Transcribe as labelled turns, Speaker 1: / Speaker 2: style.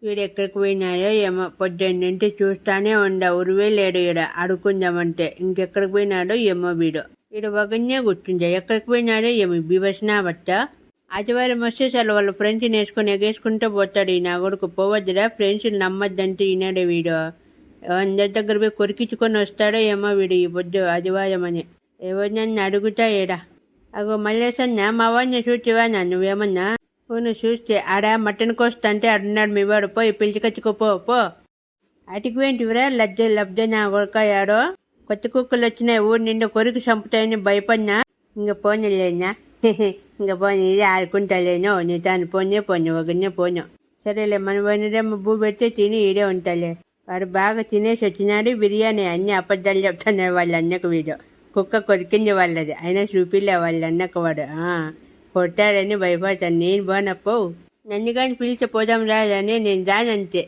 Speaker 1: వీడు ఎక్కడికి పోయినాయో ఏమో, పొద్దున్నంటే చూస్తానే ఉరువే లేడు ఈడ అడుక్కుందామంటే. ఇంకెక్కడికి పోయినాడో ఏమో వీడు ఒకనే కూర్చుండే. ఎక్కడికి పోయినాడో ఏమో బివసనా బట్ట. ఆదివారం వస్తే చాలు వాళ్ళ ఫ్రెండ్స్ వేసుకొని ఎగేసుకుంటూ పోతాడు. ఈ నా కొడుకు పోవద్దురా, ఫ్రెండ్స్ నమ్మద్దంటే ఈనాడే వీడు. అందరి దగ్గర పోయి కొరికించుకొని వస్తాడో ఏమో వీడు ఈ పొద్దు ఆదివారం అని. ఎవరినన్ను అడుగుతా ఏడా. అగో మల్లేసన్నా మా వాడిని చూచివా నువ్వేమన్నా? నువ్వు చూస్తే ఆడ మటన్ కోస్తంటే అడున్నాడు మీ వాడు, పోయి పిలిచికొచ్చుకోపో పో. అటుకు ఏంటివిరా లబ్ధ నా కొడకాయాడో. కొత్త కుక్కలు వచ్చినాయి ఊరి నిండా, కొరికి చంపుతాయని భయపడినా. ఇంక పోనీలేనా ఇంక పోనీ ఇదే ఆడుకుంటాలేనో, నీ తాను పోను ఒకనే పోను. సరేలే మన పోయినదే ముబ్బు పెడితే తిని ఈడే ఉంటాలే. వాడు బాగా తినేసి వచ్చినాడు బిర్యానీ. అన్ని అబద్ధాలు చెప్తున్నారు వాళ్ళ అన్నకు. వీడు కుక్క కొరికింది వాళ్ళది, అయినా చూపిలే వాళ్ళ అన్నకు. వాడు కొట్టాడని భయపడతాను. నేను పోనప్పో, నన్ను కానీ పిలిచి పోదాం రాదని నేను రానంతే.